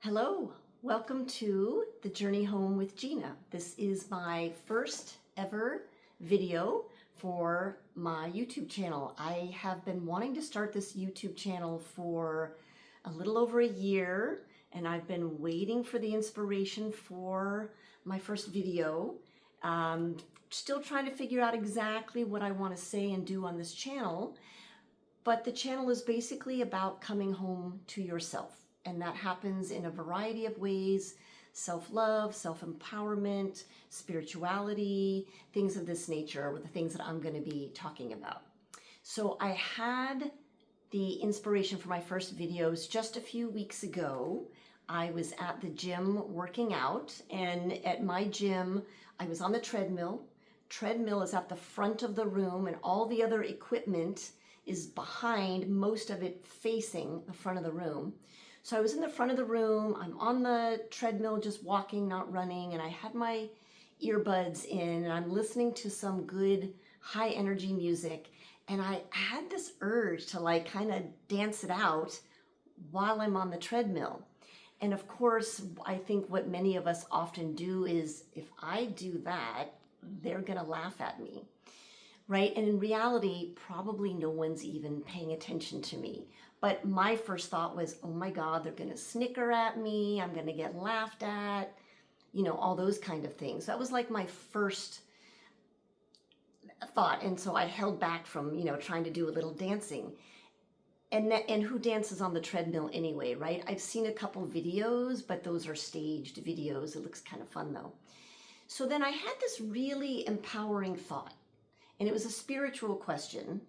Hello, welcome to the Journey Home with Gina. This is my first ever video for my YouTube channel. I have been wanting to start this YouTube channel for a little over a year, and I've been waiting for the inspiration for my first video. Still trying to figure out exactly what I want to say and do on this channel, but the channel is basically about coming home to yourself. And that happens in a variety of ways: self-love, self-empowerment, spirituality, things of this nature are the things that I'm going to be talking about. So I had the inspiration for my first videos just a few weeks ago. I was at the gym working out, and at my gym, I was on the treadmill. Treadmill is at the front of the room, and all the other equipment is behind, most of it facing the front of the room. So I was in the front of the room, I'm on the treadmill just walking, not running, and I had my earbuds in and I'm listening to some good high energy music, and I had this urge to kind of dance it out while I'm on the treadmill. And of course, I think what many of us often do is, if I do that, they're gonna laugh at me, right? And in reality, probably no one's even paying attention to me. But my first thought was, oh my God, they're gonna snicker at me, I'm gonna get laughed at, all those kind of things. That was like my first thought. And so I held back from, trying to do a little dancing. And who dances on the treadmill anyway, right? I've seen a couple videos, but those are staged videos. It looks kind of fun though. So then I had this really empowering thought, and it was a spiritual question.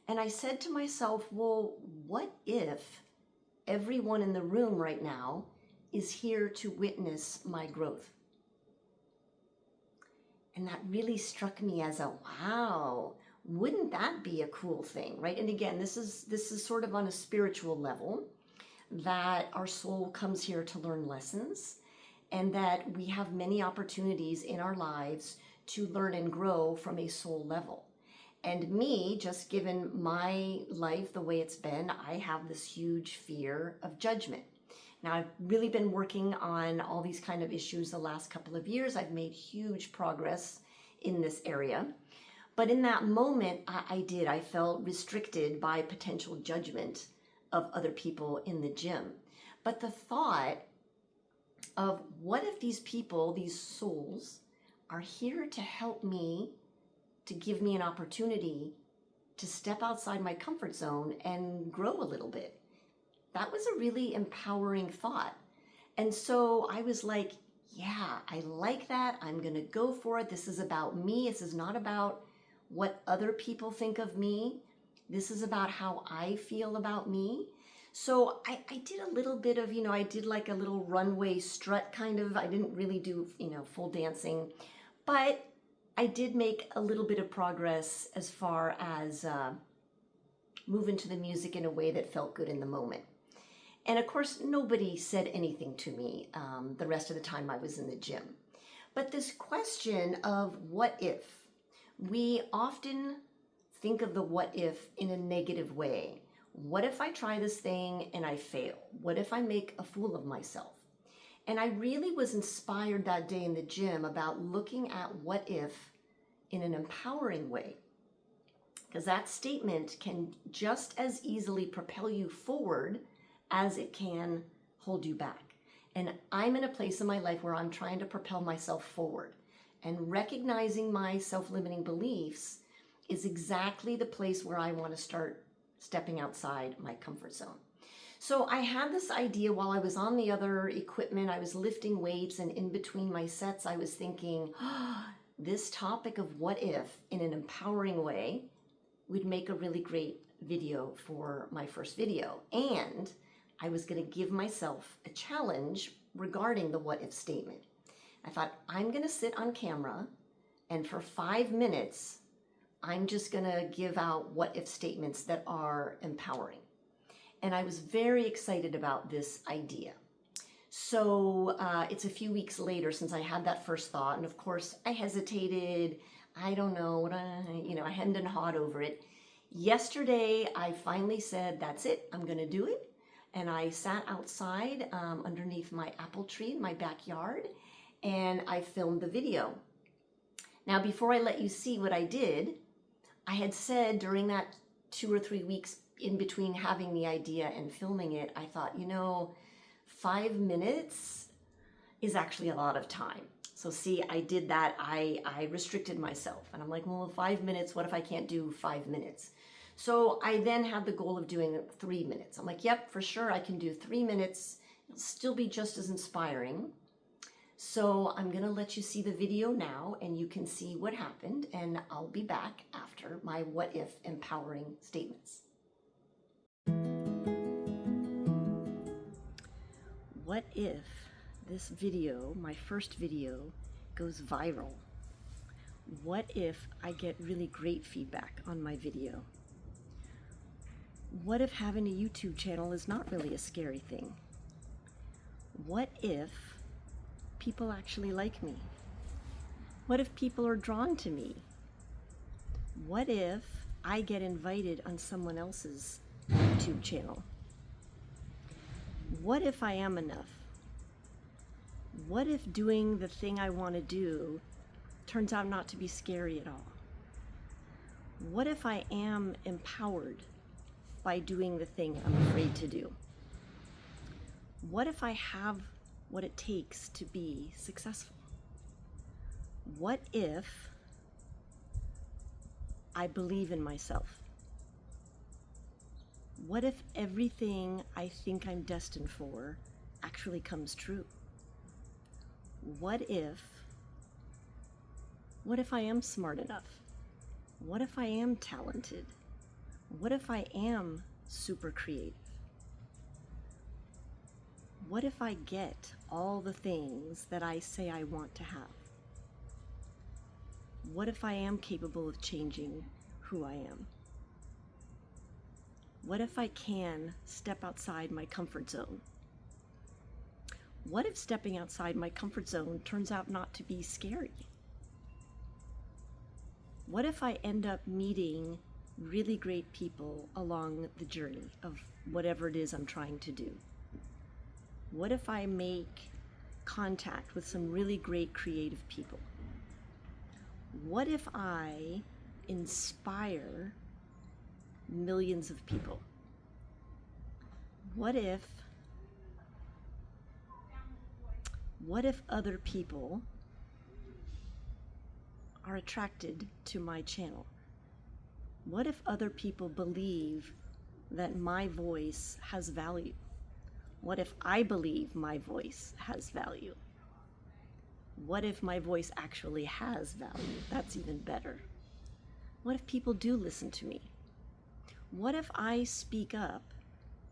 And I said to myself, well, what if everyone in the room right now is here to witness my growth? And that really struck me as a wow, wouldn't that be a cool thing, right? And again, this is sort of on a spiritual level, that our soul comes here to learn lessons, and that we have many opportunities in our lives to learn and grow from a soul level. And me, just given my life the way it's been, I have this huge fear of judgment. Now, I've really been working on all these kind of issues the last couple of years. I've made huge progress in this area. But in that moment, I felt restricted by potential judgment of other people in the gym. But the thought of, what if these people, these souls, are here to help me, to give me an opportunity to step outside my comfort zone and grow a little bit? That was a really empowering thought. And so I was like, yeah, I like that. I'm going to go for it. This is about me. This is not about what other people think of me. This is about how I feel about me. So I did a little bit of, I did like a little runway strut kind of. I didn't really do, full dancing, but I did make a little bit of progress as far as moving to the music in a way that felt good in the moment. And of course, nobody said anything to me the rest of the time I was in the gym. But this question of what if, we often think of the what if in a negative way. What if I try this thing and I fail? What if I make a fool of myself? And I really was inspired that day in the gym about looking at what if in an empowering way, because that statement can just as easily propel you forward as it can hold you back. And I'm in a place in my life where I'm trying to propel myself forward, and recognizing my self-limiting beliefs is exactly the place where I want to start stepping outside my comfort zone. So I had this idea while I was on the other equipment. I was lifting weights, and in between my sets, I was thinking, this topic of what if in an empowering way would make a really great video for my first video. And I was going to give myself a challenge regarding the what if statement. I thought, I'm going to sit on camera, and for 5 minutes, I'm just going to give out what if statements that are empowering. And I was very excited about this idea. So it's a few weeks later since I had that first thought. And of course, I hesitated. I don't know, I hemmed and hawed over it. Yesterday, I finally said, that's it, I'm going to do it. and I sat outside underneath my apple tree in my backyard, and I filmed the video. Now, before I let you see what I did, I had said during that 2 or 3 weeks in between having the idea and filming it, I thought, 5 minutes is actually a lot of time. So see, I did that. I restricted myself, and I'm like, well, 5 minutes, what if I can't do 5 minutes? So I then had the goal of doing 3 minutes. I'm like, yep, for sure I can do 3 minutes. It'll still be just as inspiring. So I'm gonna let you see the video now, and you can see what happened, and I'll be back after my what if empowering statements. What if this video, my first video, goes viral? What if I get really great feedback on my video? What if having a YouTube channel is not really a scary thing? What if people actually like me? What if people are drawn to me? What if I get invited on someone else's YouTube channel? What if I am enough? What if doing the thing I want to do turns out not to be scary at all? What if I am empowered by doing the thing I'm afraid to do? What if I have what it takes to be successful? What if I believe in myself? What if everything I think I'm destined for actually comes true? What if I am smart enough? What if I am talented? What if I am super creative? What if I get all the things that I say I want to have? What if I am capable of changing who I am? What if I can step outside my comfort zone? What if stepping outside my comfort zone turns out not to be scary? What if I end up meeting really great people along the journey of whatever it is I'm trying to do? What if I make contact with some really great creative people? What if I inspire millions of people? What if other people are attracted to my channel? What if other people believe that my voice has value? What if I believe my voice has value? What if my voice actually has value? That's even better. What if people do listen to me? What if I speak up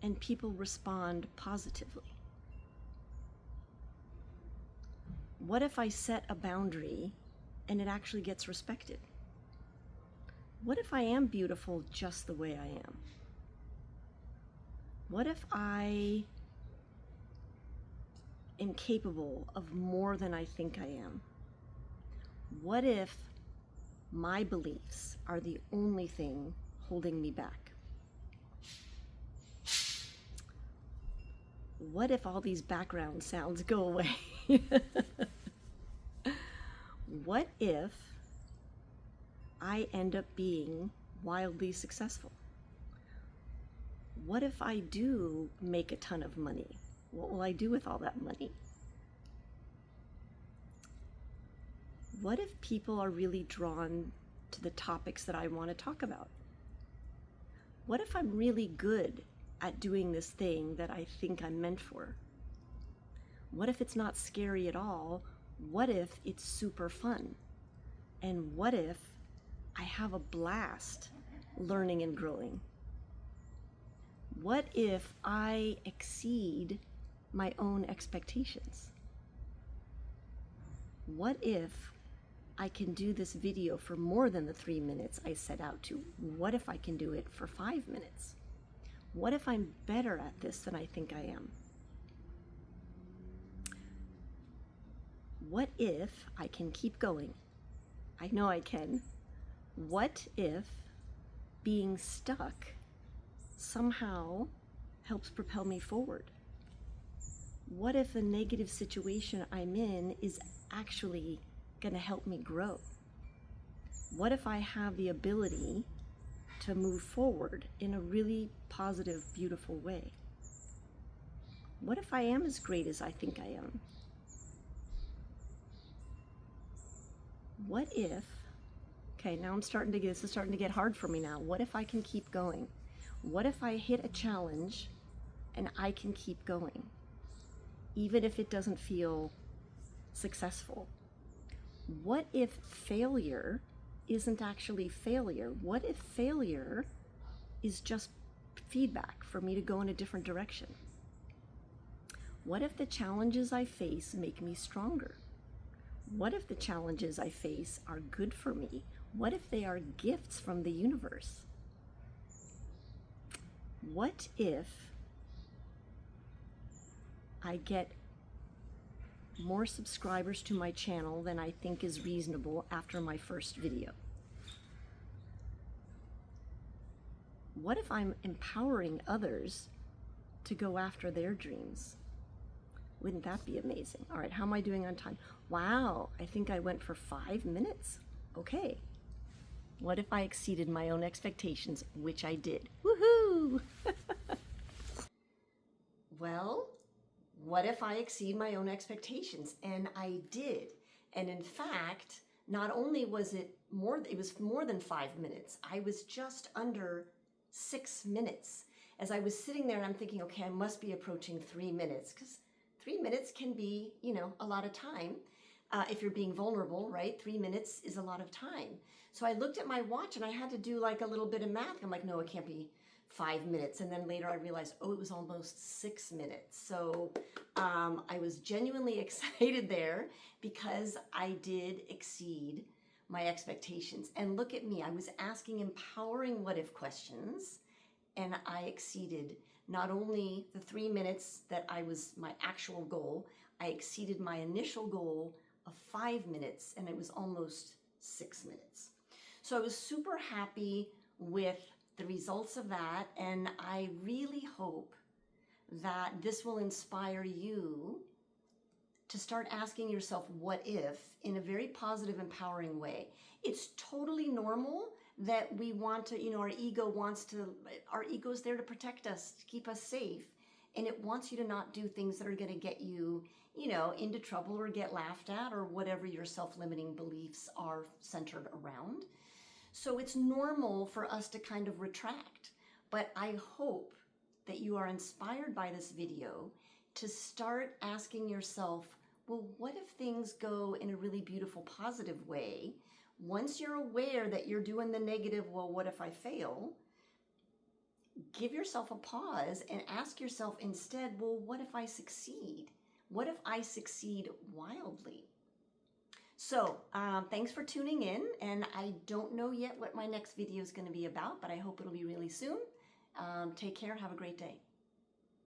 and people respond positively? What if I set a boundary and it actually gets respected? What if I am beautiful just the way I am? What if I am capable of more than I think I am? What if my beliefs are the only thing holding me back? What if all these background sounds go away? What if I end up being wildly successful? What if I do make a ton of money? What will I do with all that money? What if people are really drawn to the topics that I want to talk about? What if I'm really good at doing this thing that I think I'm meant for? What if it's not scary at all? What if it's super fun? And what if I have a blast learning and growing? What if I exceed my own expectations? What if I can do this video for more than the 3 minutes I set out to? What if I can do it for 5 minutes? What if I'm better at this than I think I am? What if I can keep going? I know I can. What if being stuck somehow helps propel me forward? What if the negative situation I'm in is actually going to help me grow? What if I have the ability to move forward in a really positive, beautiful way? What if I am as great as I think I am? What if, okay, now this is starting to get hard for me now. What if I can keep going? What if I hit a challenge and I can keep going, even if it doesn't feel successful? What if failure isn't actually failure? What if failure is just feedback for me to go in a different direction? What if the challenges I face make me stronger? What if the challenges I face are good for me? What if they are gifts from the universe? What if I get more subscribers to my channel than I think is reasonable after my first video? What if I'm empowering others to go after their dreams? Wouldn't that be amazing? All right, how am I doing on time? Wow, I think I went for 5 minutes. Okay. What if I exceeded my own expectations, which I did? Woohoo! Well, what if I exceed my own expectations? And I did. And in fact, not only was it was more than 5 minutes. I was just under 6 minutes. As I was sitting there and I'm thinking, okay, I must be approaching 3 minutes, because 3 minutes can be, a lot of time. If you're being vulnerable, right? 3 minutes is a lot of time. So I looked at my watch and I had to do like a little bit of math. I'm like, no, it can't be 5 minutes. And then later I realized, oh, it was almost 6 minutes. So I was genuinely excited there because I did exceed my expectations. And look at me, I was asking empowering what if questions, and I exceeded not only the 3 minutes that I was my actual goal, I exceeded my initial goal of 5 minutes, and it was almost 6 minutes. So I was super happy with the results of that, and I really hope that this will inspire you to start asking yourself what if in a very positive, empowering way. It's totally normal that we want to, our ego's there to protect us, to keep us safe. And it wants you to not do things that are going to get you, into trouble or get laughed at or whatever your self-limiting beliefs are centered around. So it's normal for us to kind of retract. But I hope that you are inspired by this video to start asking yourself, well, what if things go in a really beautiful, positive way? Once you're aware that you're doing the negative, well, what if I fail? Give yourself a pause and ask yourself instead, well, what if I succeed? What if I succeed wildly? So thanks for tuning in. And I don't know yet what my next video is going to be about, but I hope it'll be really soon. Take care. Have a great day.